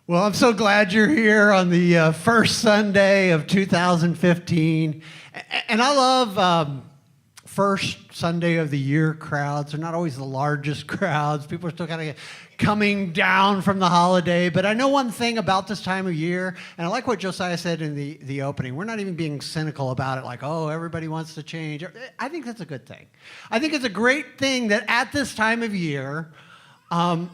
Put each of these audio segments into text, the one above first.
Well, I'm so glad you're here on the first Sunday of 2015. And I love first Sunday of the year crowds. They're not always the largest crowds. People are still kind of coming down from the holiday. But I know one thing about this time of year, and I like what Josiah said in the opening. We're not even being cynical about it, like, oh, everybody wants to change. I think that's a good thing. I think it's a great thing that at this time of year,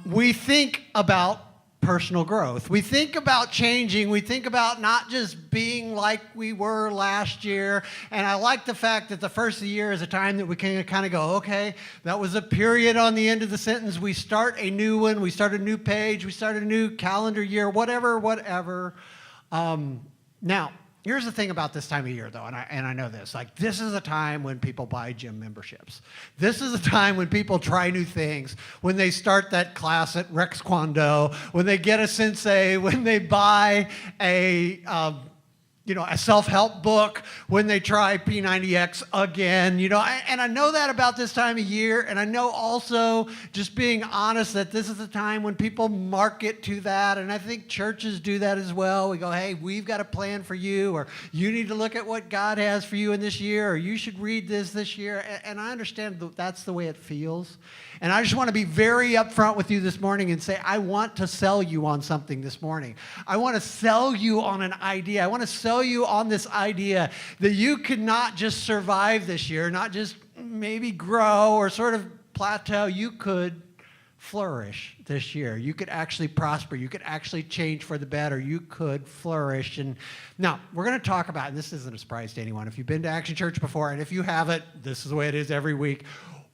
we think about personal growth. We think about changing. We think about not just being like we were last year. And I like the fact that the first of the year is a time that we can kind of go, okay, that was a period on the end of the sentence. We start a new one. We start a new page. We start a new calendar year, whatever. Now, here's the thing about this time of year, though, and I know this. Like, this is a time when people buy gym memberships. This is a time when people try new things, when they start that class at Rex Kwon-Do, when they get a sensei, when they buy a self-help book, when they try P90X again, and I know that about this time of year, and I know also, just being honest, that this is a time when people market to that, and I think churches do that as well. We go, hey, we've got a plan for you, or you need to look at what God has for you in this year, or you should read this year, and I understand that's the way it feels, and I just want to be very upfront with you this morning and say, I want to sell you on something this morning. I want to sell you on an idea. I want to sell you on this idea that you could not just survive this year, not just maybe grow or sort of plateau. You could flourish this year. You could actually prosper. You could actually change for the better. You could flourish. And now we're going to talk about, and this isn't a surprise to anyone, if you've been to Action Church before, and if you haven't, this is the way it is every week,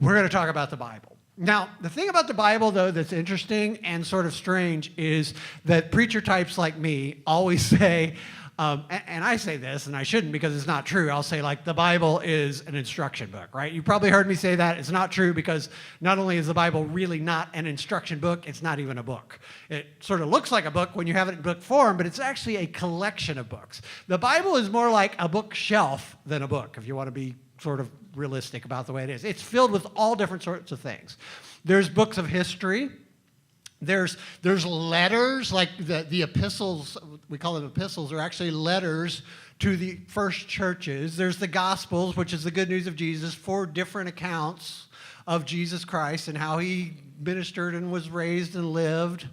we're going to talk about the Bible. Now, the thing about the Bible, though, that's interesting and sort of strange is that preacher types like me always say, and I say this, and I shouldn't because it's not true. I'll say, like, the Bible is an instruction book, right? You probably heard me say that. It's not true because not only is the Bible really not an instruction book, it's not even a book. It sort of looks like a book when you have it in book form, but it's actually a collection of books. The Bible is more like a bookshelf than a book, if you want to be sort of realistic about the way it is. It's filled with all different sorts of things. There's books of history. There's letters, like the epistles, we call them epistles, are actually letters to the first churches. There's the Gospels, which is the good news of Jesus, 4 different accounts of Jesus Christ and how he ministered and was raised and lived.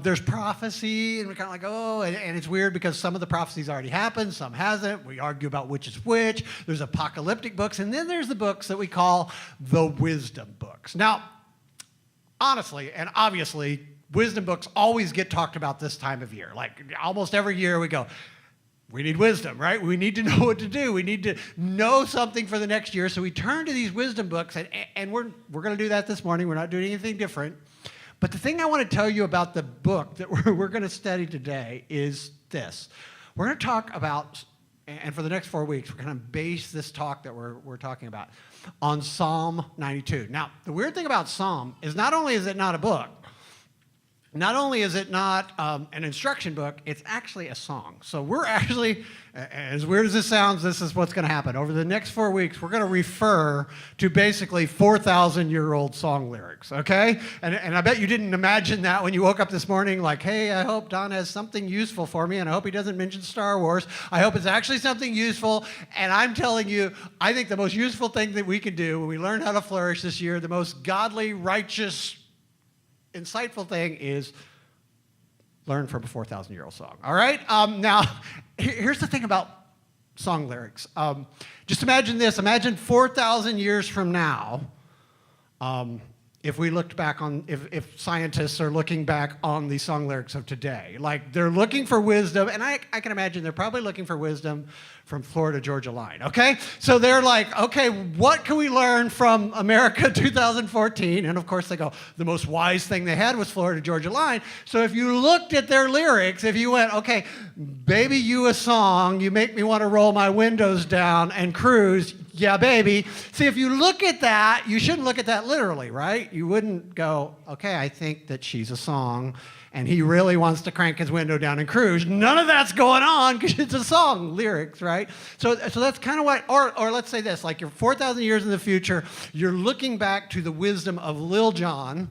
There's prophecy, and we're kind of like, oh, and it's weird because some of the prophecies already happened, some hasn't. We argue about which is which. There's apocalyptic books, and then there's the books that we call the wisdom books. Now, honestly and obviously, wisdom books always get talked about this time of year. Like, almost every year we go, we need wisdom, right? We need to know what to do. We need to know something for the next year. So we turn to these wisdom books, and we're going to do that this morning. We're not doing anything different. But the thing I want to tell you about the book that we're going to study today is this. We're going to talk about, and for the next 4 weeks, we're going to base this talk that we're talking about on Psalm 92. Now, the weird thing about Psalm is not only is it not a book, not only is it not an instruction book, it's actually a song. So we're actually, as weird as this sounds, this is what's going to happen. Over the next 4 weeks, we're going to refer to basically 4,000-year-old song lyrics, okay? And I bet you didn't imagine that when you woke up this morning, like, hey, I hope Don has something useful for me, and I hope he doesn't mention Star Wars. I hope it's actually something useful, and I'm telling you, I think the most useful thing that we can do when we learn how to flourish this year, the most godly, righteous, insightful thing is learn from a 4,000-year-old song. All right? Now, here's the thing about song lyrics. Just imagine this. Imagine 4,000 years from now, if we looked back on, if scientists are looking back on the song lyrics of today. Like, they're looking for wisdom, and I can imagine they're probably looking for wisdom from Florida-Georgia line, okay? So they're like, okay, what can we learn from America 2014? And of course they go, the most wise thing they had was Florida-Georgia line. So if you looked at their lyrics, if you went, okay, baby, you a song, you make me want to roll my windows down and cruise, yeah, baby. See, if you look at that, you shouldn't look at that literally, right? You wouldn't go, okay, I think that she's a song, and he really wants to crank his window down and cruise. None of that's going on because it's a song, lyrics, right? So that's kind of what, or let's say this, like you're 4,000 years in the future, you're looking back to the wisdom of Lil Jon,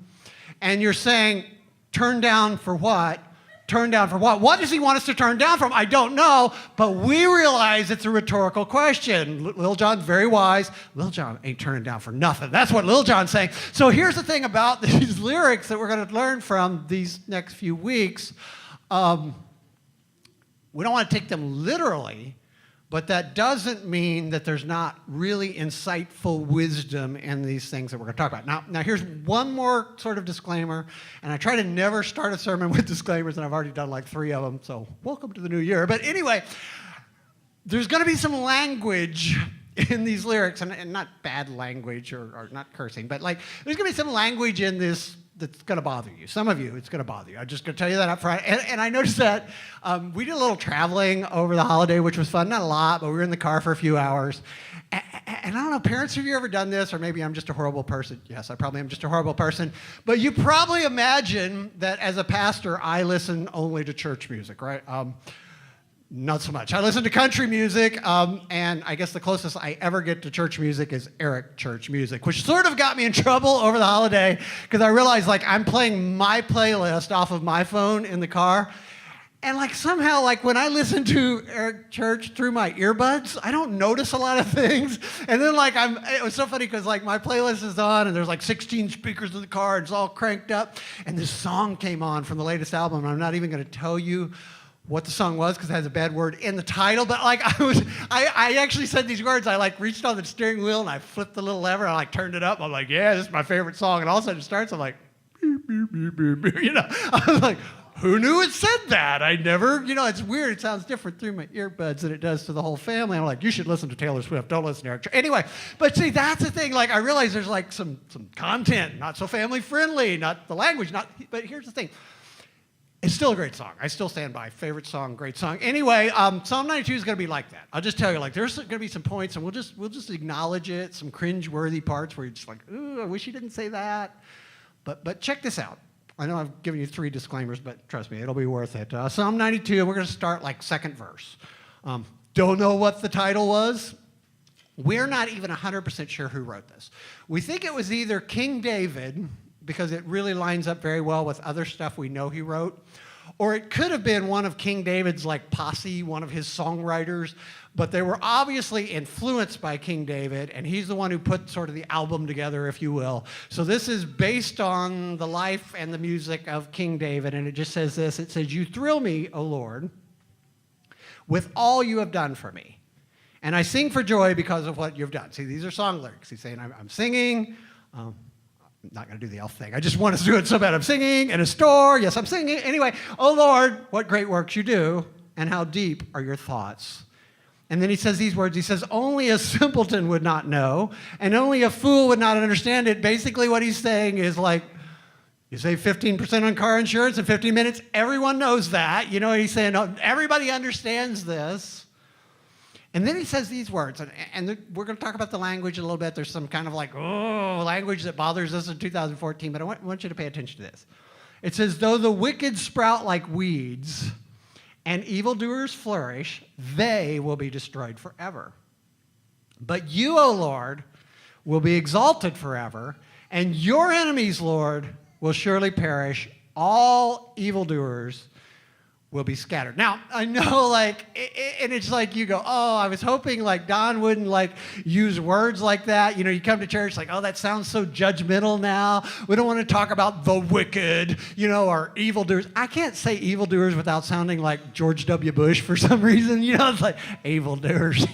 and you're saying, turn down for what? Turn down from what? What does he want us to turn down from? I don't know, but we realize it's a rhetorical question. Lil Jon's very wise. Lil Jon ain't turning down for nothing. That's what Lil Jon's saying. So here's the thing about these lyrics that we're going to learn from these next few weeks. We don't want to take them literally, but that doesn't mean that there's not really insightful wisdom in these things that we're going to talk about. Now here's one more sort of disclaimer, and I try to never start a sermon with disclaimers, and I've already done like 3 of them, so welcome to the new year. But anyway, there's going to be some language in these lyrics, and not bad language or not cursing, but like there's going to be some language in this that's going to bother you. Some of you, it's going to bother you. I'm just going to tell you that up front. And I noticed that we did a little traveling over the holiday, which was fun. Not a lot, but we were in the car for a few hours. And I don't know, parents, have you ever done this? Or maybe I'm just a horrible person. Yes, I probably am just a horrible person. But you probably imagine that as a pastor, I listen only to church music, right? Not so much. I listen to country music, and I guess the closest I ever get to church music is Eric church music, which sort of got me in trouble over the holiday because I realized like I'm playing my playlist off of my phone in the car, and like somehow like when I listen to Eric Church through my earbuds, I don't notice a lot of things, and then like it was so funny because like my playlist is on and there's like 16 speakers in the car and it's all cranked up, and this song came on from the latest album, and I'm not even going to tell you what the song was because it has a bad word in the title, but like I actually said these words. I like reached on the steering wheel and I flipped the little lever and I like turned it up. I'm like, yeah, this is my favorite song. And all of a sudden it starts. I'm like, beep, beep, beep, beep, beep. You know, I was like, who knew it said that? I never, you know, it's weird. It sounds different through my earbuds than it does to the whole family. I'm like, you should listen to Taylor Swift. Don't listen to Eric. Anyway, but see, that's the thing. Like, I realize there's like some content, not so family friendly, not the language, but here's the thing. It's still a great song. I still stand by. Favorite song, great song. Anyway, Psalm 92 is going to be like that. I'll just tell you, like, there's going to be some points, and we'll just acknowledge it. Some cringe-worthy parts where you're just like, ooh, I wish you didn't say that. But check this out. I know I've given you 3 disclaimers, but trust me, it'll be worth it. Psalm 92, and we're going to start like second verse. Don't know what the title was. We're not even 100% sure who wrote this. We think it was either King David, because it really lines up very well with other stuff we know he wrote. Or it could have been one of King David's like posse, one of his songwriters, but they were obviously influenced by King David, and he's the one who put sort of the album together, if you will. So this is based on the life and the music of King David, and it just says this. It says, you thrill me, O Lord, with all you have done for me, and I sing for joy because of what you've done. See, these are song lyrics. He's saying, I'm singing. I'm not going to do the elf thing. I just want to do it so bad. I'm singing in a store. Yes, I'm singing. Anyway, oh Lord, what great works you do, and how deep are your thoughts. And then he says these words. He says, only a simpleton would not know, and only a fool would not understand it. Basically what he's saying is like, you save 15% on car insurance in 15 minutes. Everyone knows that. You know, he's saying, oh, everybody understands this. And then he says these words, and we're going to talk about the language a little bit. There's some kind of like, language that bothers us in 2014, but I want you to pay attention to this. It says, though the wicked sprout like weeds and evildoers flourish, they will be destroyed forever. But you, O Lord, will be exalted forever, and your enemies, Lord, will surely perish. All evildoers will be scattered. Now, I know, like, and it's like you go, oh, I was hoping, like, Don wouldn't, like, use words like that. You know, you come to church, like, oh, that sounds so judgmental now. We don't want to talk about the wicked, you know, or evildoers. I can't say evildoers without sounding like George W. Bush for some reason. You know, it's like, evildoers.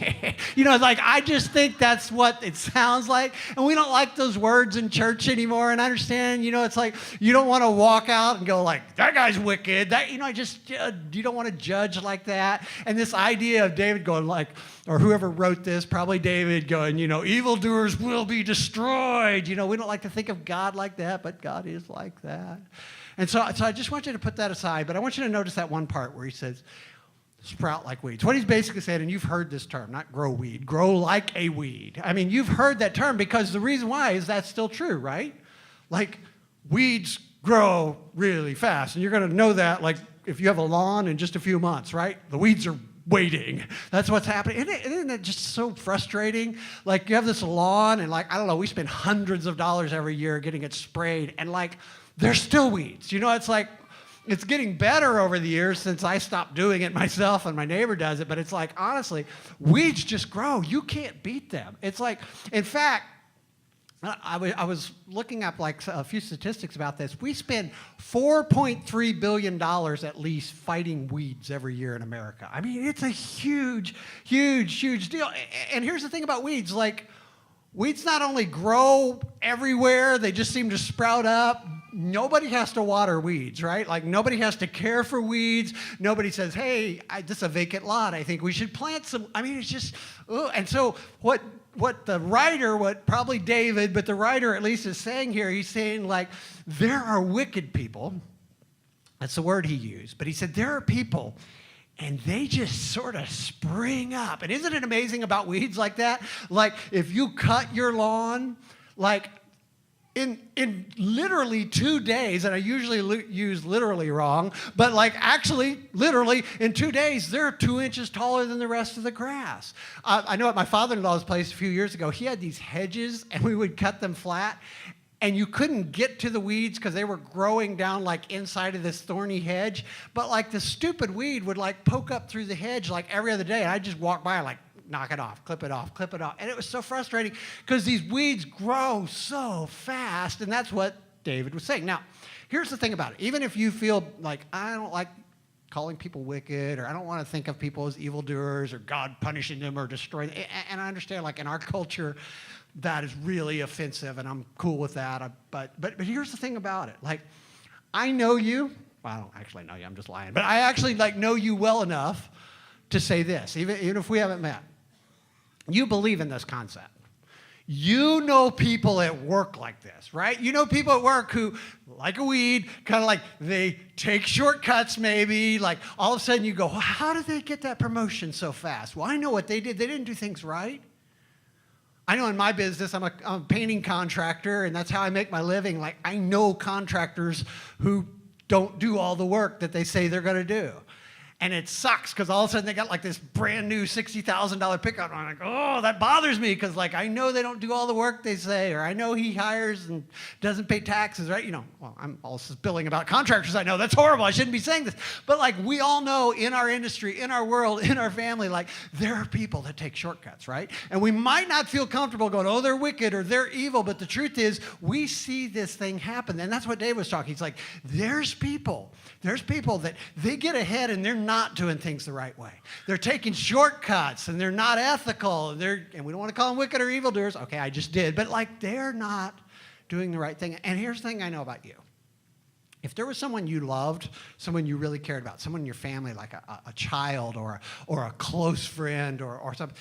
You know, it's like, I just think that's what it sounds like. And we don't like those words in church anymore. And I understand, you know, it's like, you don't want to walk out and go, like, that guy's wicked. That, you know, you don't want to judge like that. And this idea of David going like, or whoever wrote this, probably David going, you know, evildoers will be destroyed. You know, we don't like to think of God like that, but God is like that. And so I just want you to put that aside, but I want you to notice that one part where he says, sprout like weeds. What he's basically saying, and you've heard this term, not grow weed, grow like a weed. I mean, you've heard that term because the reason why is that's still true, right? Like, weeds grow really fast, and you're going to know that, like, if you have a lawn in just a few months, right? The weeds are waiting. That's what's happening. Isn't it just so frustrating? Like, you have this lawn, and like, I don't know, we spend hundreds of dollars every year getting it sprayed, and like, there's still weeds. You know, it's like, It's getting better over the years since I stopped doing it myself and my neighbor does it. But it's like, honestly, weeds just grow. You can't beat them. It's like, in fact, I was looking up like a few statistics about this. We spend $4.3 billion at least fighting weeds every year in America. I mean, it's a huge, huge, huge deal. And here's the thing about weeds, like, weeds not only grow everywhere, they just seem to sprout up. Nobody has to water weeds, right? Like, nobody has to care for weeds. Nobody says, hey, this is a vacant lot. I think we should plant some. I mean, it's just, ugh. And so what the writer, probably David, but the writer at least is saying here, he's saying, like, there are wicked people. That's the word he used. But he said, there are people, and they just sort of spring up. And isn't it amazing about weeds like that? Like, if you cut your lawn, like, in literally 2 days, and I usually use literally wrong, but like actually, literally, in 2 days, they're 2 inches taller than the rest of the grass. I know at my father-in-law's place a few years ago, he had these hedges, and we would cut them flat, and you couldn't get to the weeds because they were growing down like inside of this thorny hedge, but like the stupid weed would like poke up through the hedge like every other day, and I'd just walk by like, knock it off, clip it off, clip it off. And it was so frustrating because these weeds grow so fast, and that's what David was saying. Now, here's the thing about it. Even if you feel like, I don't like calling people wicked, or I don't want to think of people as evildoers, or God punishing them or destroying them, and I understand, like, in our culture, that is really offensive, and I'm cool with that. But here's the thing about it. Like, I know you. Well, I don't actually know you. I'm just lying. But I actually, like, know you well enough to say this, even if we haven't met. You believe in this concept. You know people at work like this, right? You know people at work who, like a weed, kind of like they take shortcuts maybe. Like all of a sudden you go, well, how did they get that promotion so fast? Well, I know what they did. They didn't do things right. I know in my business, I'm a painting contractor, and that's how I make my living. Like, I know contractors who don't do all the work that they say they're going to do. And it sucks because all of a sudden they got like this brand new $60,000 pickup. And I'm like, oh, that bothers me because like I know they don't do all the work they say, or I know he hires and doesn't pay taxes, right? You know, well, I'm also spilling about contractors. I know that's horrible. I shouldn't be saying this. But like we all know in our industry, in our world, in our family, like there are people that take shortcuts, right? And we might not feel comfortable going, oh, they're wicked or they're evil. But the truth is we see this thing happen. And that's what Dave was talking. He's like, there's people that they get ahead and they're not doing things the right way. They're taking shortcuts and they're not ethical. And we don't want to call them wicked or evildoers. Okay, I just did. But like they're not doing the right thing. And here's the thing I know about you. If there was someone you loved, someone you really cared about, someone in your family, like a child or a close friend or something,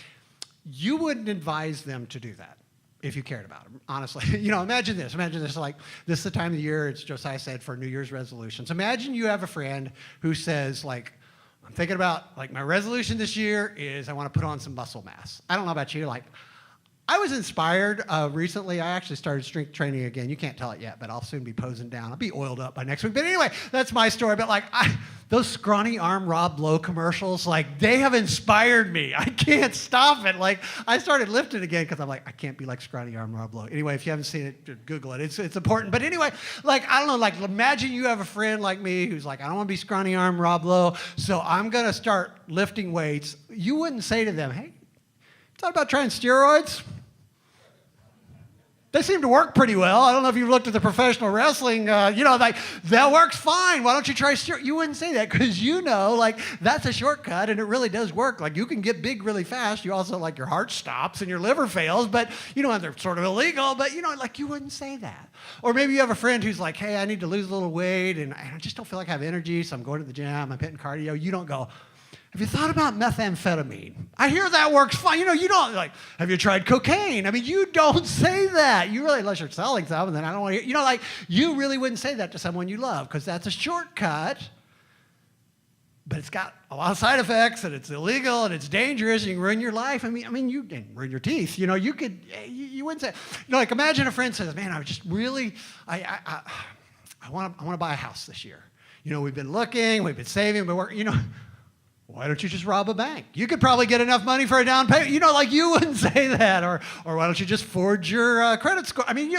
you wouldn't advise them to do that if you cared about them, honestly. You know, imagine this, like, this is the time of the year, it's Josiah said, for New Year's resolutions. Imagine you have a friend who says, like, I'm thinking about, like, my resolution this year is I want to put on some muscle mass. I don't know about you, like, I was inspired recently. I actually started strength training again. You can't tell it yet, but I'll soon be posing down. I'll be oiled up by next week. But anyway, that's my story. But like those scrawny arm Rob Lowe commercials, like they have inspired me. I can't stop it. Like I started lifting again because I'm like, I can't be like scrawny arm Rob Lowe. Anyway, if you haven't seen it, Google it. It's important. But anyway, like I don't know. Like imagine you have a friend like me who's like, I don't want to be scrawny arm Rob Lowe, so I'm gonna start lifting weights. You wouldn't say to them, hey, thought about trying steroids? They seem to work pretty well. I don't know if you've looked at the professional wrestling, like, that works fine. Why don't you try steroids? You wouldn't say that because you know, like, that's a shortcut and it really does work. Like, you can get big really fast. You also, like, your heart stops and your liver fails, but, and they're sort of illegal, but, like, you wouldn't say that. Or maybe you have a friend who's like, hey, I need to lose a little weight and I just don't feel like I have energy, so I'm going to the gym, I'm hitting cardio. You don't go, have you thought about methamphetamine? I hear that works fine. You don't, like, have you tried cocaine? I mean, you don't say that. You really, unless you're selling some, and then I don't want to hear, you really wouldn't say that to someone you love because that's a shortcut, but it's got a lot of side effects and it's illegal and it's dangerous and you can ruin your life. I mean, you can ruin your teeth. You wouldn't say, like, imagine a friend says, man, I was just really, I want to buy a house this year. We've been looking, we've been saving, we've been working, why don't you just rob a bank? You could probably get enough money for a down payment. You wouldn't say that. Or why don't you just forge your credit score? I mean,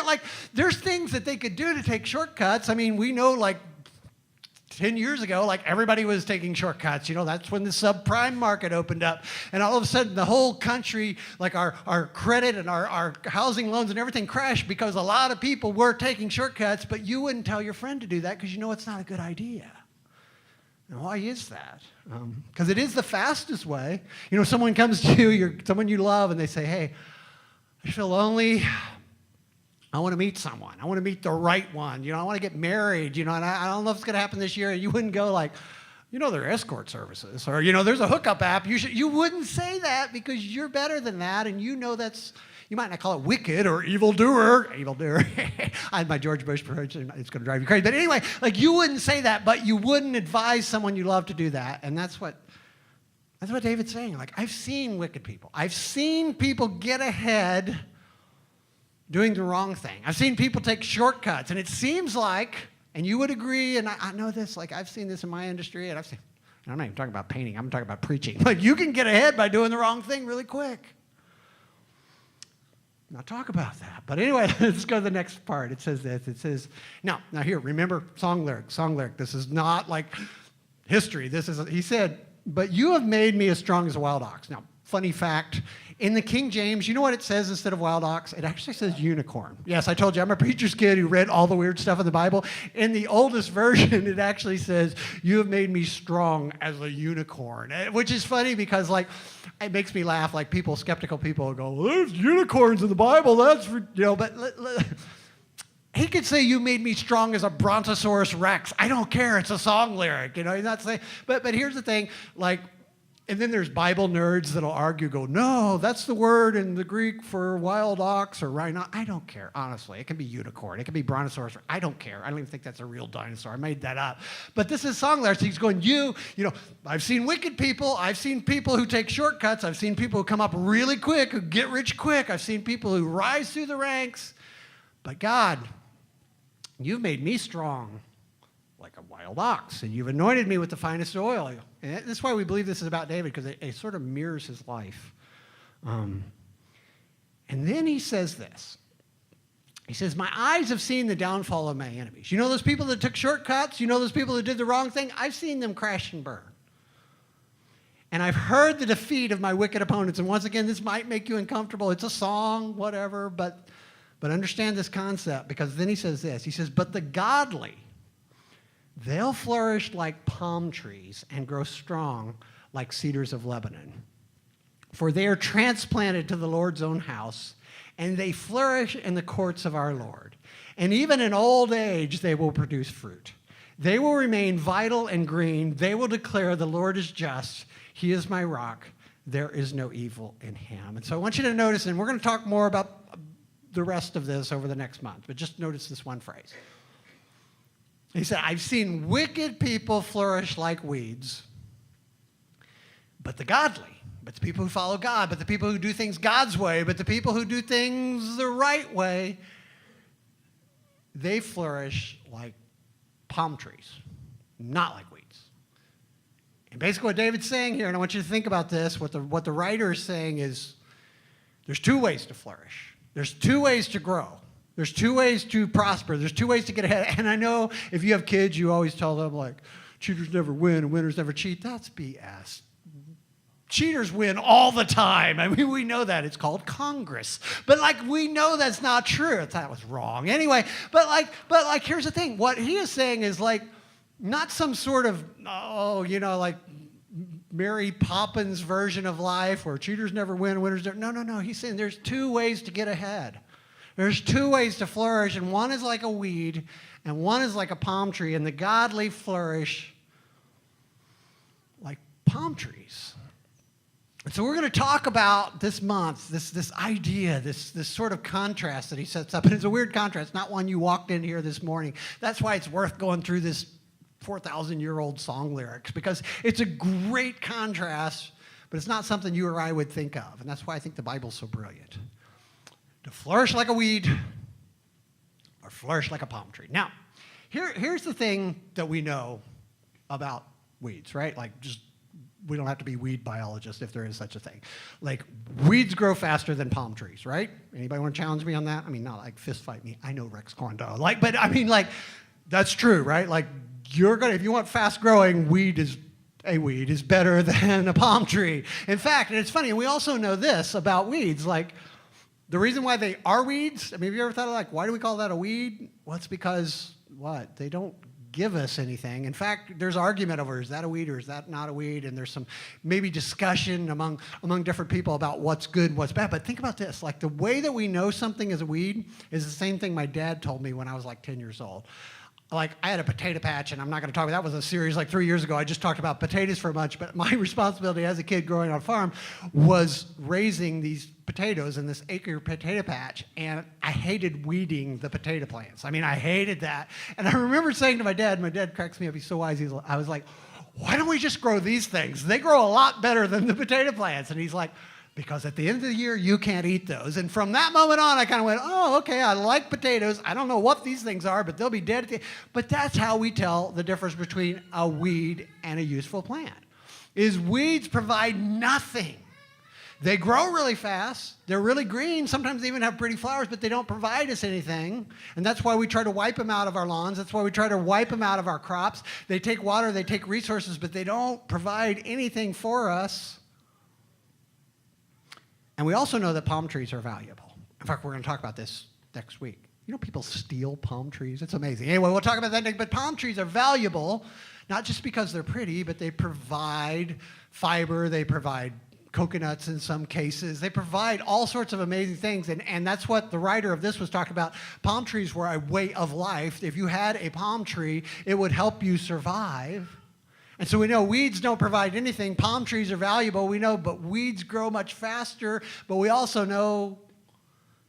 there's things that they could do to take shortcuts. I mean, we know, like, 10 years ago, like everybody was taking shortcuts. That's when the subprime market opened up. And all of a sudden, the whole country, like our credit and our housing loans and everything crashed because a lot of people were taking shortcuts, but you wouldn't tell your friend to do that because it's not a good idea. And why is that? Because it is the fastest way. Someone comes to you, someone you love, and they say, hey, I feel lonely. I want to meet someone. I want to meet the right one. I want to get married, and I don't know if it's going to happen this year. And you wouldn't go like, there are escort services, or, there's a hookup app. You wouldn't say that because you're better than that, and that's, you might not call it wicked or evildoer. I had my George Bush impression. It's going to drive you crazy. But anyway, like you wouldn't say that, but you wouldn't advise someone you love to do that. And that's what David's saying. Like, I've seen wicked people. I've seen people get ahead doing the wrong thing. I've seen people take shortcuts, and it seems like, and you would agree, and I know this, like I've seen this in my industry, and I'm not even talking about painting, I'm talking about preaching. Like, you can get ahead by doing the wrong thing really quick. Now talk about that. But anyway, let's go to the next part. It says this. It says, now here, remember, song lyric. This is not like history. He said, but you have made me as strong as a wild ox. Now, funny fact, in the King James, you know what it says instead of wild ox? It actually says unicorn. Yes, I told you, I'm a preacher's kid who read all the weird stuff in the Bible. In the oldest version, it actually says, you have made me strong as a unicorn, which is funny because, like, it makes me laugh. Like, skeptical people go, well, there's unicorns in the Bible. That's, but he could say, you made me strong as a brontosaurus rex. I don't care. It's a song lyric. He's not saying, but here's the thing, like, and then there's Bible nerds that'll argue, go, no, that's the word in the Greek for wild ox or rhino. I don't care, honestly. It can be unicorn. It can be brontosaurus. I don't care. I don't even think that's a real dinosaur. I made that up. But this is song lyrics. He's going, I've seen wicked people. I've seen people who take shortcuts. I've seen people who come up really quick, who get rich quick. I've seen people who rise through the ranks. But God, you've made me strong like a wild ox, and you've anointed me with the finest oil. And that's why we believe this is about David, because it sort of mirrors his life. And then he says this. He says, my eyes have seen the downfall of my enemies. Those people that took shortcuts? Those people that did the wrong thing? I've seen them crash and burn. And I've heard the defeat of my wicked opponents. And once again, this might make you uncomfortable. It's a song, whatever, but understand this concept, because then he says this. He says, but the godly, they'll flourish like palm trees and grow strong like cedars of Lebanon. For they are transplanted to the Lord's own house, and they flourish in the courts of our Lord. And even in old age, they will produce fruit. They will remain vital and green. They will declare, the Lord is just. He is my rock. There is no evil in him. And so I want you to notice, and we're going to talk more about the rest of this over the next month, but just notice this one phrase. He said, I've seen wicked people flourish like weeds, but the godly, but the people who follow God, but the people who do things God's way, but the people who do things the right way, they flourish like palm trees, not like weeds. And basically what David's saying here, and I want you to think about this, what the writer is saying is there's two ways to flourish. There's two ways to grow. There's two ways to prosper. There's two ways to get ahead. And I know if you have kids, you always tell them, like, cheaters never win and winners never cheat. That's BS. Cheaters win all the time. I mean, we know that. It's called Congress. But, like, we know that's not true. That was wrong. Anyway, but here's the thing. What he is saying is, like, not some sort of, like Mary Poppins version of life where cheaters never win, winners never. No. He's saying there's two ways to get ahead. There's two ways to flourish, and one is like a weed, and one is like a palm tree, and the godly flourish like palm trees. And so we're going to talk about this month, this idea, this sort of contrast that he sets up. And it's a weird contrast, not one you walked in here this morning. That's why it's worth going through this 4,000-year-old song lyrics, because it's a great contrast, but it's not something you or I would think of. And that's why I think the Bible's so brilliant. To flourish like a weed or flourish like a palm tree. Now, here's the thing that we know about weeds, right? Like, just we don't have to be weed biologists if there is such a thing. Like, weeds grow faster than palm trees, right? Anybody want to challenge me on that? I mean, not like fist fight me. I know Rex Kondo. Like, but I mean, like, that's true, right? Like, if you want fast growing, a weed is better than a palm tree. In fact, and it's funny, we also know this about weeds, like the reason why they are weeds, I mean, have you ever thought of like, why do we call that a weed? Well, it's because, what? They don't give us anything. In fact, there's argument over, is that a weed or is that not a weed? And there's some maybe discussion among different people about what's good and what's bad. But think about this, like the way that we know something is a weed is the same thing my dad told me when I was like 10 years old. Like I had a potato patch, and I'm not going to talk about that. Was a series like 3 years ago. I just talked about potatoes for much, but my responsibility as a kid growing on a farm was raising these potatoes in this acre potato patch, and I hated weeding the potato plants. I mean, I hated that. And I remember saying to my dad cracks me up, he's so wise, I was like, why don't we just grow these things? They grow a lot better than the potato plants. And he's like, because at the end of the year, you can't eat those. And from that moment on, I kind of went, oh, okay, I like potatoes. I don't know what these things are, but they'll be dead at the end. But that's how we tell the difference between a weed and a useful plant, is weeds provide nothing. They grow really fast. They're really green. Sometimes they even have pretty flowers, but they don't provide us anything. And that's why we try to wipe them out of our lawns. That's why we try to wipe them out of our crops. They take water, they take resources, but they don't provide anything for us. And we also know that palm trees are valuable. In fact, we're going to talk about this next week. You know, people steal palm trees. It's amazing. Anyway, we'll talk about that next. But palm trees are valuable, not just because they're pretty, but they provide fiber. They provide coconuts in some cases. They provide all sorts of amazing things. And that's what the writer of this was talking about. Palm trees were a way of life. If you had a palm tree, it would help you survive. And so we know weeds don't provide anything. Palm trees are valuable, we know, but weeds grow much faster. But we also know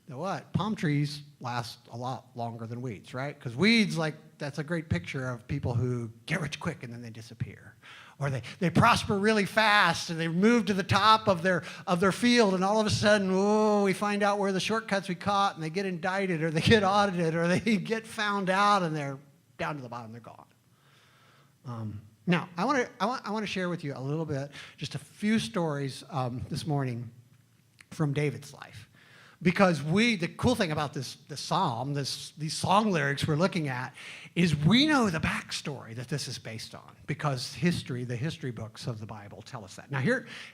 that what? Palm trees last a lot longer than weeds, right? Because weeds, like, that's a great picture of people who get rich quick and then they disappear. Or they prosper really fast and they move to the top of their field, and all of a sudden, we find out where the shortcuts we caught, and they get indicted or they get audited or they get found out and they're down to the bottom, they're gone. Now, I want to share with you a little bit, just a few stories this morning from David's life. Because the cool thing about this psalm, these song lyrics we're looking at, is we know the backstory that this is based on, because the history books of the Bible tell us that. Now,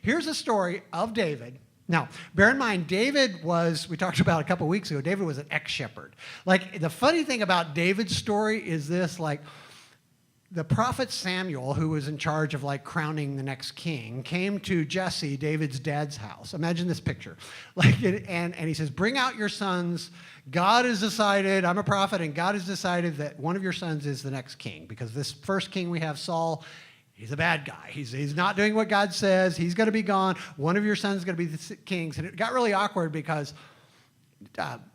here's a story of David. Now, bear in mind, we talked about a couple weeks ago, David was an ex-shepherd. Like, the funny thing about David's story is this, like, the prophet Samuel, who was in charge of like crowning the next king, came to Jesse, David's dad's house. Imagine this picture. And he says, bring out your sons. God has decided, I'm a prophet, and God has decided that one of your sons is the next king. Because this first king we have, Saul, he's a bad guy. He's not doing what God says. He's going to be gone. One of your sons is going to be the king. And it got really awkward because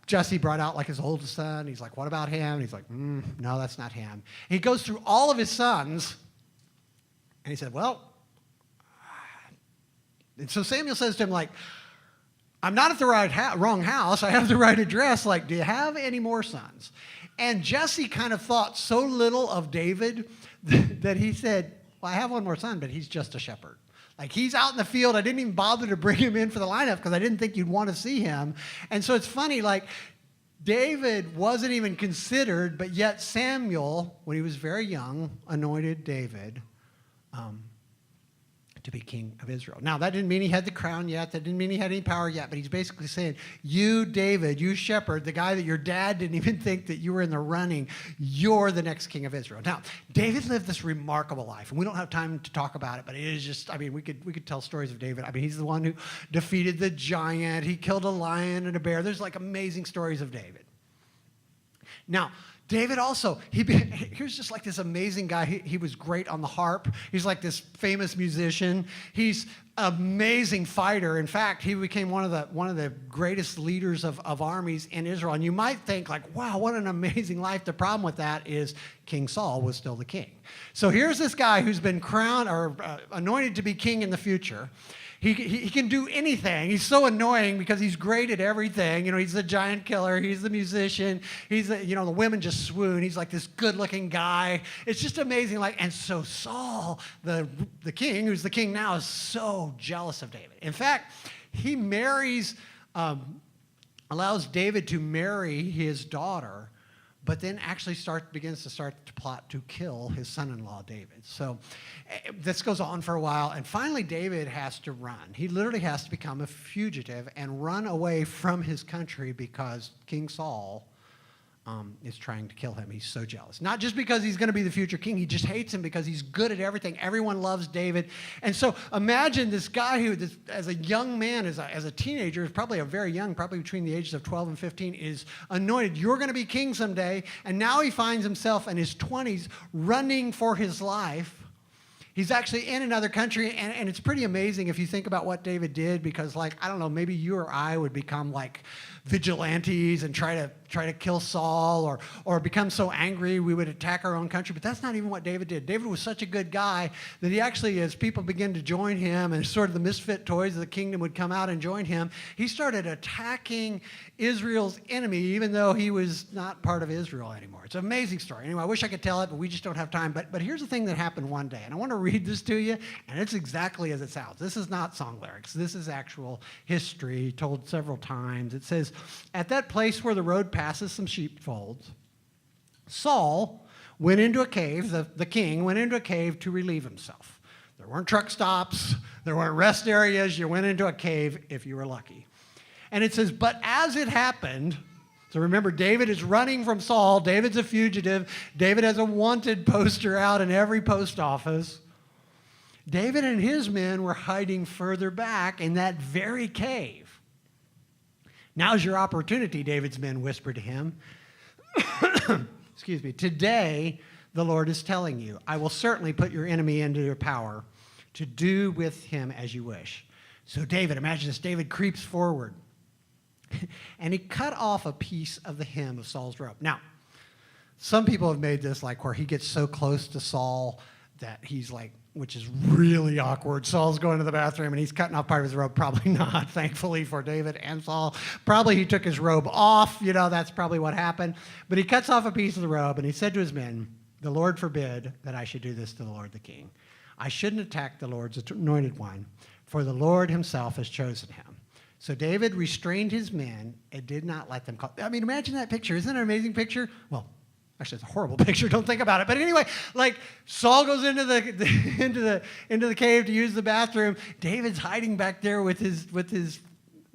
Jesse brought out like his oldest son. He's like, what about him? And he's like, no, that's not him. And he goes through all of his sons, and he said, well, and so Samuel says to him, like, I'm not at the wrong house. I have the right address. Like, do you have any more sons? And Jesse kind of thought so little of David that he said, well, I have one more son, but he's just a shepherd. Like, he's out in the field. I didn't even bother to bring him in for the lineup because I didn't think you'd want to see him. And so it's funny, like, David wasn't even considered, but yet Samuel, when he was very young, anointed David to be king of Israel. Now, that didn't mean he had the crown yet. That didn't mean he had any power yet. But he's basically saying, you, David, you shepherd, the guy that your dad didn't even think that you were in the running, you're the next king of Israel. Now, David lived this remarkable life. And we don't have time to talk about it, but it is just, I mean, we could tell stories of David. I mean, he's the one who defeated the giant. He killed a lion and a bear. There's like amazing stories of David. Now, David also, here's just like this amazing guy. He was great on the harp. He's like this famous musician. He's an amazing fighter. In fact, he became one of the greatest leaders of armies in Israel. And you might think like, wow, what an amazing life. The problem with that is King Saul was still the king. So here's this guy who's been crowned or anointed to be king in the future. He can do anything. He's so annoying because he's great at everything. You know, he's the giant killer. He's the musician. The women just swoon. He's like this good-looking guy. It's just amazing. And so Saul, the king, who's the king now, is so jealous of David. In fact, he allows David to marry his daughter, but then actually begins to plot to kill his son-in-law David. So this goes on for a while, and finally David has to run. He literally has to become a fugitive and run away from his country because King Saul is trying to kill him. He's so jealous. Not just because he's going to be the future king. He just hates him because he's good at everything. Everyone loves David. And so imagine this guy who, as a young man, as a teenager, probably a very young, probably between the ages of 12 and 15, is anointed. You're going to be king someday. And now he finds himself in his 20s running for his life. He's actually in another country, and it's pretty amazing if you think about what David did, because, like, I don't know, maybe you or I would become like vigilantes and try to kill Saul, or become so angry we would attack our own country. But that's not even what David did. David was such a good guy that he actually, as people began to join him and sort of the misfit toys of the kingdom would come out and join him, he started attacking Israel's enemy, even though he was not part of Israel anymore. It's an amazing story. Anyway, I wish I could tell it, but we just don't have time. But here's the thing that happened one day, and I want to read this to you, and it's exactly as it sounds. This is not song lyrics. This is actual history told several times. It says, at that place where the road passes some sheepfolds, Saul went into a cave, the king went into a cave to relieve himself. There weren't truck stops. There weren't rest areas. You went into a cave if you were lucky. And it says, but as it happened, so remember, David is running from Saul. David's a fugitive. David has a wanted poster out in every post office. David and his men were hiding further back in that very cave. Now's your opportunity, David's men whispered to him. Excuse me. Today, the Lord is telling you, I will certainly put your enemy into your power to do with him as you wish. So David, imagine this, David creeps forward. And he cut off a piece of the hem of Saul's robe. Now, some people have made this like where he gets so close to Saul that he's like, which is really awkward. Saul's going to the bathroom and he's cutting off part of his robe. Probably not, thankfully for David and Saul. Probably he took his robe off. You know, that's probably what happened. But he cuts off a piece of the robe and he said to his men, the Lord forbid that I should do this to the Lord the king. I shouldn't attack the Lord's anointed one, for the Lord himself has chosen him. So David restrained his men and did not let them call. I mean, imagine that picture. Isn't it an amazing picture? Well, actually, it's a horrible picture. Don't think about it. But anyway, like Saul goes into the cave to use the bathroom. David's hiding back there with his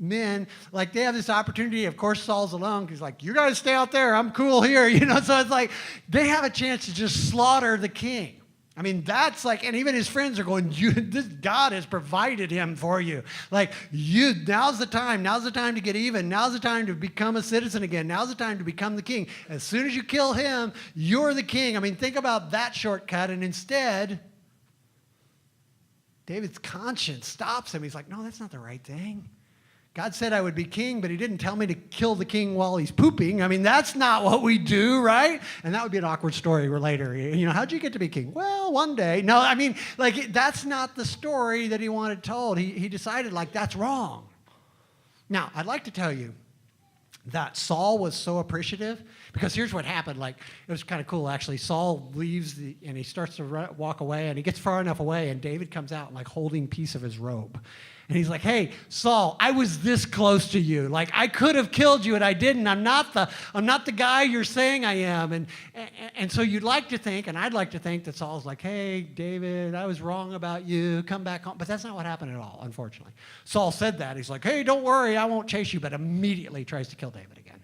men. Like they have this opportunity. Of course, Saul's alone. He's like, "You guys stay out there. I'm cool here." You know. So it's like they have a chance to just slaughter the king. I mean, that's like, and even his friends are going, this God has provided him for you. Like, now's the time to get even. Now's the time to become a citizen again. Now's the time to become the king. As soon as you kill him, you're the king. I mean, think about that shortcut. And instead, David's conscience stops him. He's like, no, that's not the right thing. God said I would be king, but he didn't tell me to kill the king while he's pooping. I mean, that's not what we do, right? And that would be an awkward story later. You know, how'd you get to be king? Well, one day. No, I mean, like, that's not the story that he wanted told. He decided, like, that's wrong. Now, I'd like to tell you that Saul was so appreciative, because here's what happened. Like, it was kind of cool, actually. Saul leaves, and he starts to walk away, and he gets far enough away, and David comes out, like, holding a piece of his robe. And he's like, hey, Saul, I was this close to you. Like, I could have killed you, and I didn't. I'm not the guy you're saying I am. And so you'd like to think, and I'd like to think that Saul's like, hey, David, I was wrong about you. Come back home. But that's not what happened at all, unfortunately. Saul said that. He's like, hey, don't worry. I won't chase you. But immediately tries to kill David again.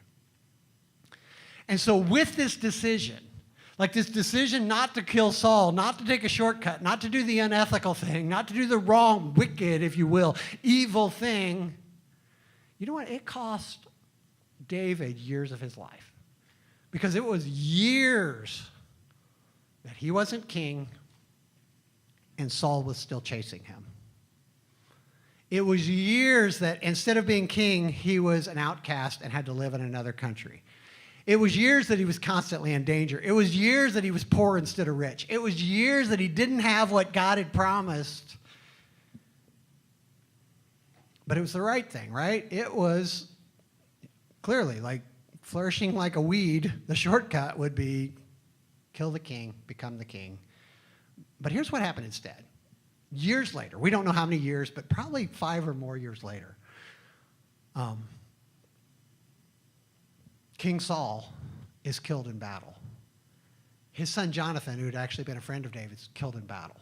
And so with this decision, like this decision not to kill Saul, not to take a shortcut, not to do the unethical thing, not to do the wrong, wicked, if you will, evil thing, you know what? It cost David years of his life. Because it was years that he wasn't king and Saul was still chasing him. It was years that instead of being king, he was an outcast and had to live in another country. It was years that he was constantly in danger. It was years that he was poor instead of rich. It was years that he didn't have what God had promised. But it was the right thing, right? It was clearly like flourishing like a weed. The shortcut would be kill the king, become the king. But here's what happened instead. Years later, we don't know how many years, but probably 5 or more years later, King Saul is killed in battle. His son Jonathan, who had actually been a friend of David's, killed in battle.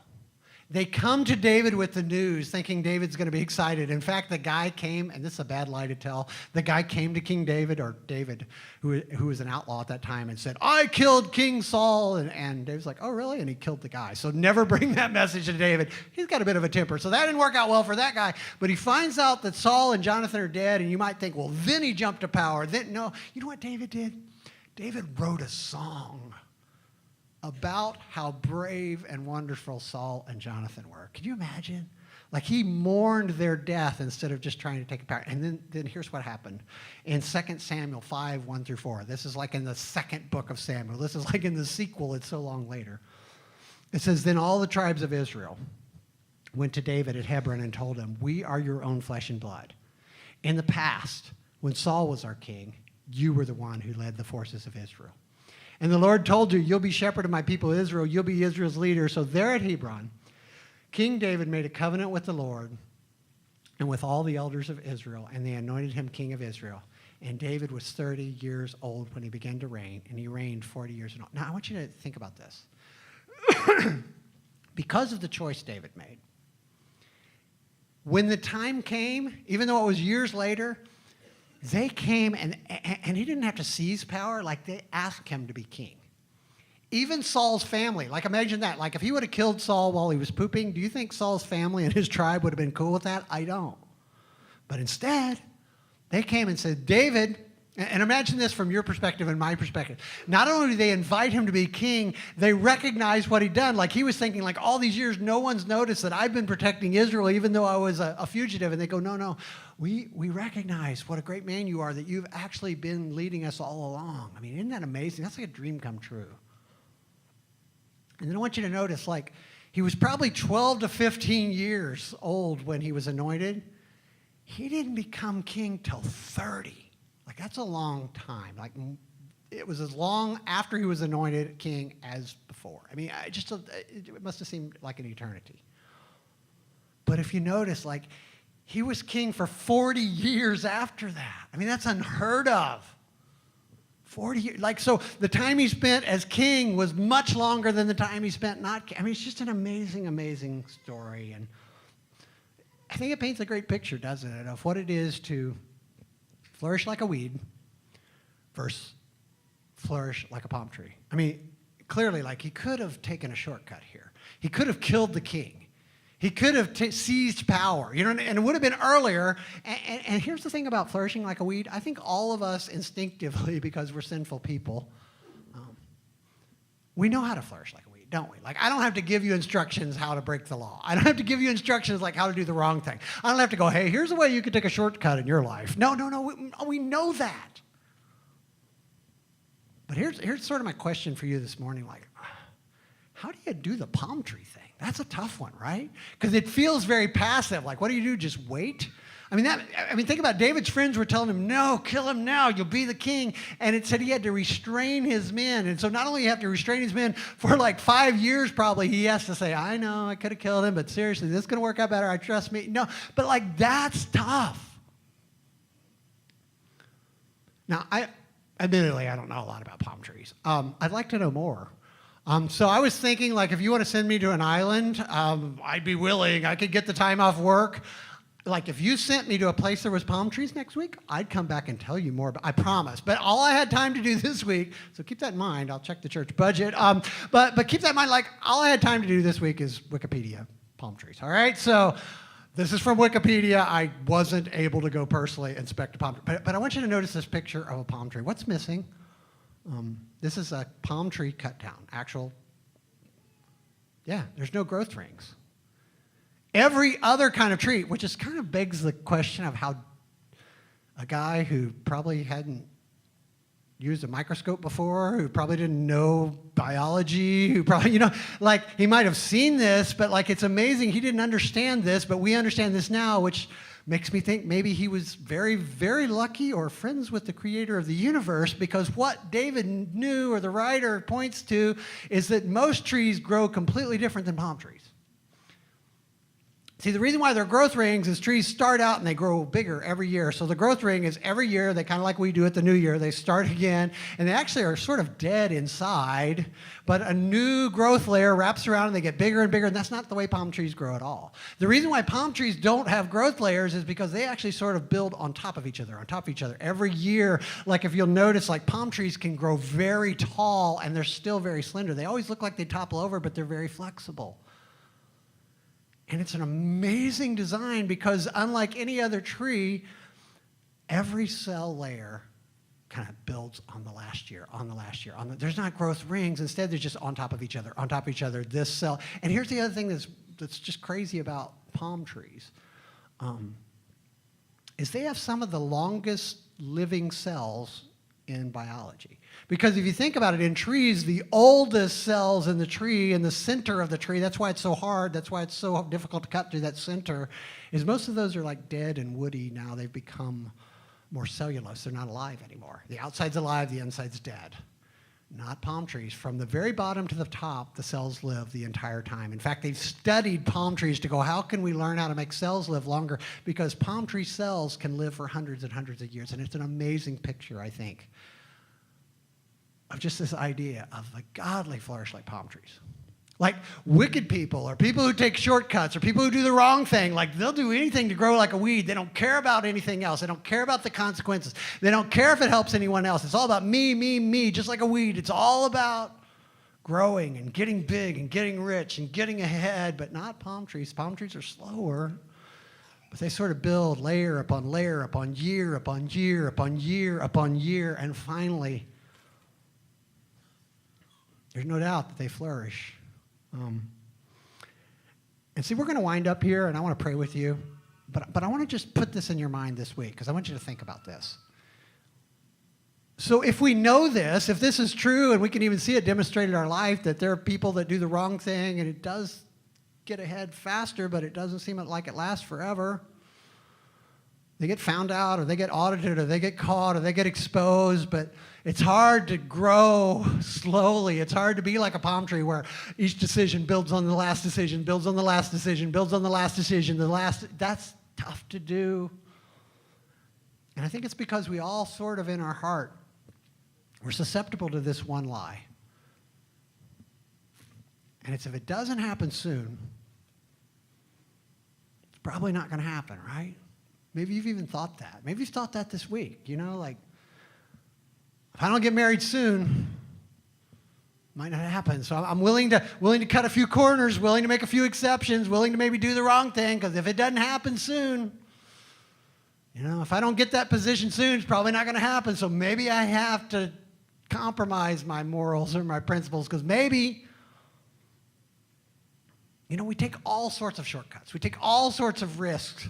They come to David with the news, thinking David's going to be excited. In fact, the guy came, and this is a bad lie to tell, the guy came to King David, or David, who was an outlaw at that time, and said, I killed King Saul. And David's like, oh, really? And he killed the guy. So never bring that message to David. He's got a bit of a temper. So that didn't work out well for that guy. But he finds out that Saul and Jonathan are dead, and you might think, well, then he jumped to power. No, you know what David did? David wrote a song about how brave and wonderful Saul and Jonathan were. Can you imagine? Like, he mourned their death instead of just trying to take it back. And then here's what happened. In 2 Samuel 5, 1 through 4, this is like in the second book of Samuel. This is like in the sequel, it's so long later. It says, then all the tribes of Israel went to David at Hebron and told him, we are your own flesh and blood. In the past, when Saul was our king, you were the one who led the forces of Israel. And the Lord told you, you'll be shepherd of my people Israel. You'll be Israel's leader. So there at Hebron, King David made a covenant with the Lord and with all the elders of Israel, and they anointed him king of Israel. And David was 30 years old when he began to reign, and he reigned 40 years in all. Now, I want you to think about this. Because of the choice David made, when the time came, even though it was years later, they came, and he didn't have to seize power. Like, they asked him to be king. Even Saul's family, like, imagine that. Like, if he would have killed Saul while he was pooping, do you think Saul's family and his tribe would have been cool with that? I don't. But instead, they came and said, David, and imagine this from your perspective and my perspective. Not only did they invite him to be king, they recognized what he'd done. Like, he was thinking, like, all these years, no one's noticed that I've been protecting Israel, even though I was a fugitive. And they go, no, we recognize what a great man you are, that you've actually been leading us all along. I mean, isn't that amazing? That's like a dream come true. And then I want you to notice, like, he was probably 12 to 15 years old when he was anointed. He didn't become king till 30. Like, that's a long time. Like, it was as long after he was anointed king as before. I mean, it must have seemed like an eternity. But if you notice, like, he was king for 40 years after that. I mean, that's unheard of. 40 years. Like, so the time he spent as king was much longer than the time he spent not king. I mean, it's just an amazing, amazing story. And I think it paints a great picture, doesn't it, of what it is to flourish like a weed versus flourish like a palm tree. I mean, clearly, like, he could have taken a shortcut here. He could have killed the king. He could have seized power, you know, and it would have been earlier. And here's the thing about flourishing like a weed. I think all of us instinctively, because we're sinful people, we know how to flourish like a weed, don't we? Like, I don't have to give you instructions how to break the law. I don't have to give you instructions like how to do the wrong thing. I don't have to go, hey, here's a way you could take a shortcut in your life. No, we know that. But here's sort of my question for you this morning. Like, how do you do the palm tree thing? That's a tough one, right? Because it feels very passive. Like, what do you do? Just wait? I mean, think about it. David's friends were telling him, no, kill him now. You'll be the king. And it said he had to restrain his men. And so not only you have to restrain his men for like 5 years probably, he has to say, I know, I could have killed him, but seriously, this is going to work out better. I trust me. No, but like, that's tough. Now, admittedly, I don't know a lot about palm trees. I'd like to know more. So I was thinking, like, if you want to send me to an island, I'd be willing. I could get the time off work. Like, if you sent me to a place there was palm trees next week, I'd come back and tell you more. I promise. But all I had time to do this week, so keep that in mind. I'll check the church budget. But keep that in mind. Like, all I had time to do this week is Wikipedia palm trees. All right? So this is from Wikipedia. I wasn't able to go personally inspect a palm tree. But I want you to notice this picture of a palm tree. What's missing? This is a palm tree cut down. There's no growth rings. Every other kind of tree, which is kind of begs the question of how a guy who probably hadn't used a microscope before, who probably didn't know biology, who probably, like, he might have seen this, but like, it's amazing he didn't understand this, but we understand this now, which makes me think maybe he was very, very lucky or friends with the creator of the universe, because what David knew, or the writer points to, is that most trees grow completely different than palm trees. See, the reason why they're growth rings is trees start out and they grow bigger every year. So the growth ring is every year, they kind of like we do at the new year, they start again, and they actually are sort of dead inside, but a new growth layer wraps around and they get bigger and bigger, and that's not the way palm trees grow at all. The reason why palm trees don't have growth layers is because they actually sort of build on top of each other, Every year, like if you'll notice, like palm trees can grow very tall and they're still very slender. They always look like they topple over, but they're very flexible. And it's an amazing design because unlike any other tree, every cell layer kind of builds on the last year. There's not growth rings. Instead, they're just on top of each other, this cell. And here's the other thing that's just crazy about palm trees, is they have some of the longest living cells in biology. Because if you think about it, in trees, the oldest cells in the tree, in the center of the tree, that's why it's so hard, that's why it's so difficult to cut through that center, is most of those are like dead and woody now. They've become more cellulose. They're not alive anymore. The outside's alive, the inside's dead. Not palm trees. From the very bottom to the top, the cells live the entire time. In fact, they've studied palm trees to go, how can we learn how to make cells live longer? Because palm tree cells can live for hundreds and hundreds of years. And it's an amazing picture, I think, of just this idea of a godly flourish like palm trees. Like wicked people or people who take shortcuts or people who do the wrong thing, like they'll do anything to grow like a weed. They don't care about anything else. They don't care about the consequences. They don't care if it helps anyone else. It's all about me, just like a weed. It's all about growing and getting big and getting rich and getting ahead, but not palm trees. Palm trees are slower, but they sort of build layer upon layer upon year upon year upon year upon year, and finally, there's no doubt that they flourish. And see, we're going to wind up here, and I want to pray with you. But I want to just put this in your mind this week, because I want you to think about this. So if we know this, if this is true, and we can even see it demonstrated in our life, that there are people that do the wrong thing, and it does get ahead faster, but it doesn't seem like it lasts forever. They get found out, or they get audited, or they get caught, or they get exposed, but it's hard to grow slowly. It's hard to be like a palm tree where each decision builds on the last decision, builds on the last decision, builds on the last decision, that's tough to do. And I think it's because we all sort of in our heart, we're susceptible to this one lie. And it's if it doesn't happen soon, it's probably not going to happen, right? Maybe you've even thought that. Maybe you've thought that this week. You know, like, if I don't get married soon, it might not happen. So I'm willing to cut a few corners, willing to make a few exceptions, willing to maybe do the wrong thing, because if it doesn't happen soon, you know, if I don't get that position soon, it's probably not going to happen. So maybe I have to compromise my morals or my principles, because maybe, you know, we take all sorts of shortcuts. We take all sorts of risks.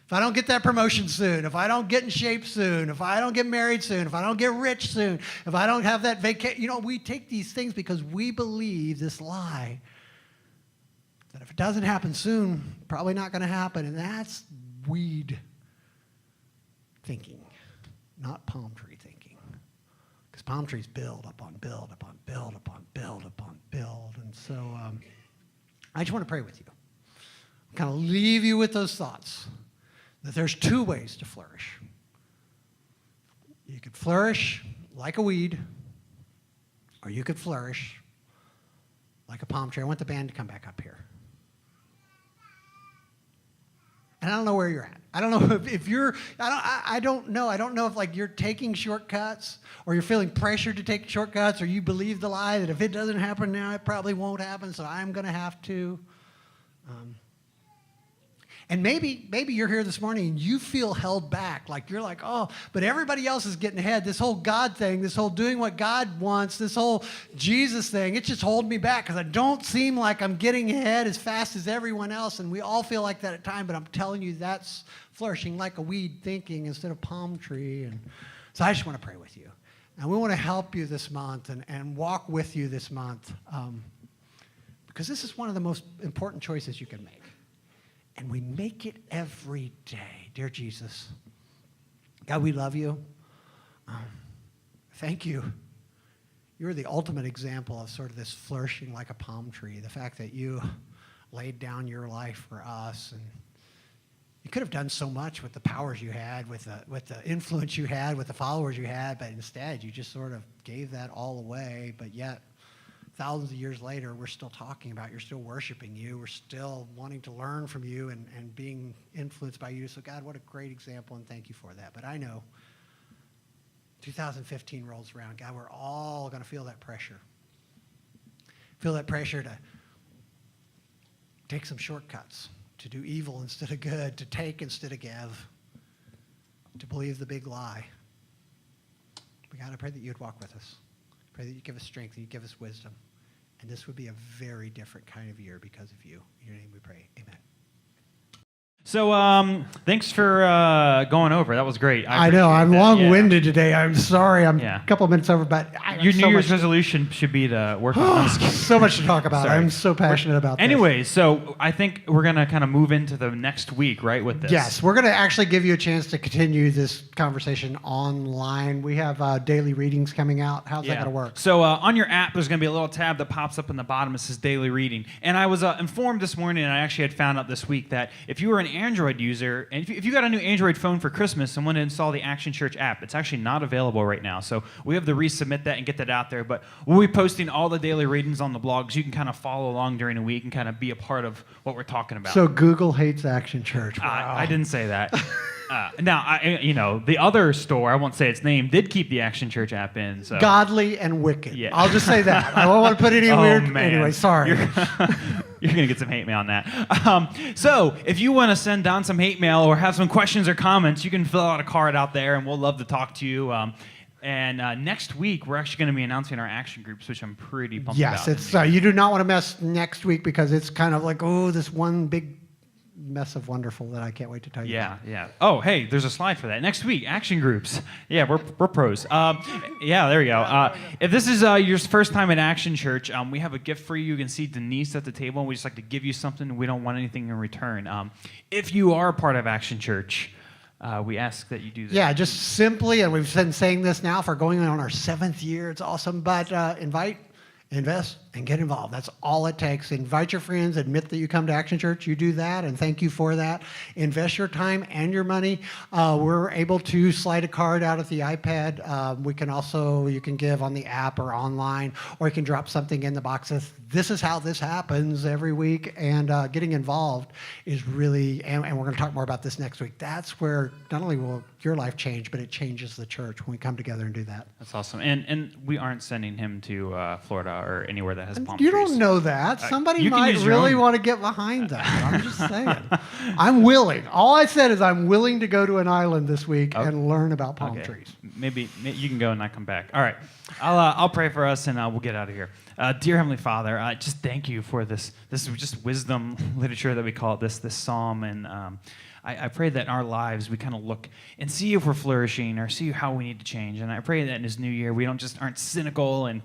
If I don't get that promotion soon, if I don't get in shape soon, if I don't get married soon, if I don't get rich soon, if I don't have that vacation, you know, we take these things because we believe this lie that if it doesn't happen soon, probably not going to happen. And that's weed thinking, not palm tree thinking. Because palm trees build upon build upon build upon build upon build. And so I just want to pray with you. Kind of leave you with those thoughts. That there's two ways to flourish. You could flourish like a weed, or you could flourish like a palm tree. I want the band to come back up here. And I don't know where you're at. I don't know if you're, I don't know. I don't know if like you're taking shortcuts, or you're feeling pressured to take shortcuts, or you believe the lie that if it doesn't happen now, it probably won't happen, so I'm going to have to. And maybe you're here this morning and you feel held back. Like you're like, oh, but everybody else is getting ahead. This whole God thing, this whole doing what God wants, this whole Jesus thing, it's just holding me back because I don't seem like I'm getting ahead as fast as everyone else. And we all feel like that at times, but I'm telling you that's flourishing like a weed thinking instead of palm tree. And so I just want to pray with you. And we want to help you this month and walk with you this month because this is one of the most important choices you can make. And we make it every day. Dear Jesus, God, we love you. Thank you. You're the ultimate example of sort of this flourishing like a palm tree. The fact that you laid down your life for us. And you could have done so much with the powers you had, with the influence you had, with the followers you had, but instead you just sort of gave that all away. But yet, thousands of years later, we're still talking about, you're still worshiping you, we're still wanting to learn from you and being influenced by you. So God, what a great example, and thank you for that. But I know 2015 rolls around. God, we're all going to feel that pressure. Feel that pressure to take some shortcuts, to do evil instead of good, to take instead of give, to believe the big lie. But God, I pray that you'd walk with us. I pray that you'd give us strength, and you'd give us wisdom. And this would be a very different kind of year because of you. In your name we pray. Amen. So thanks for going over. That was great. I know. I'm long-winded today. I'm sorry. I'm a couple of minutes over, but your New Year's resolution should be to work on this. So much to talk about. I'm so passionate about this. Anyways, so I think we're going to kind of move into the next week, right, with this? Yes. We're going to actually give you a chance to continue this conversation online. We have daily readings coming out. How's that going to work? So on your app, there's going to be a little tab that pops up in the bottom. It says daily reading. And I was informed this morning, and I actually had found out this week, that if you were an Android user, and if you got a new Android phone for Christmas and want to install the Action Church app, it's actually not available right now. So we have to resubmit that and get that out there. But we'll be posting all the daily readings on the blog, so you can kind of follow along during the week and kind of be a part of what we're talking about. So Google hates Action Church. Wow. I didn't say that. Now, the other store, I won't say its name, did keep the Action Church app in. So. Godly and wicked. Yeah. I'll just say that. I don't want to put any weird. Man. Anyway, sorry. You're going to get some hate mail on that. So if you want to send down some hate mail or have some questions or comments, you can fill out a card out there, and we'll love to talk to you. And next week, we're actually going to be announcing our action groups, which I'm pretty pumped about. Yes, you do not want to miss next week because it's kind of like, this one big mess of wonderful that I can't wait to tell you about. Yeah. Oh, hey, there's a slide for that. Next week, action groups. Yeah, we're pros. Yeah, there we go. If this is your first time at Action Church, we have a gift for you. You can see Denise at the table, and we just like to give you something. We don't want anything in return. If you are a part of Action Church, we ask that you do this. Yeah, just simply, and we've been saying this now for going on our 7th year. It's awesome, but invite, invest, and get involved. That's all it takes. Invite your friends. Admit that you come to Action Church. You do that, and thank you for that. Invest your time and your money. We're able to slide a card out of the iPad. We can also, you can give on the app or online, or you can drop something in the boxes. This is how this happens every week, and getting involved is really, and we're going to talk more about this next week. That's where not only will your life change, but it changes the church when we come together and do that. That's awesome. And we aren't sending him to Florida or anywhere that has palm trees. You don't know that. Somebody might really want to get behind that. I'm just saying. I'm willing. All I said is I'm willing to go to an island this week and learn about palm trees. Maybe you can go and not come back. All right. I'll pray for us, and we'll get out of here. Dear Heavenly Father, just thank you for this just wisdom literature that we call it, this psalm. And I pray that in our lives we kind of look and see if we're flourishing or see how we need to change. And I pray that in this new year we aren't cynical and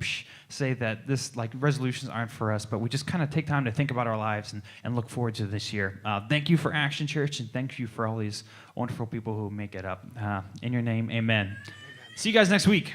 say that this resolutions aren't for us, but we just kind of take time to think about our lives and look forward to this year. Thank you for Action Church, and thank you for all these wonderful people who make it up. In your name, amen. See you guys next week.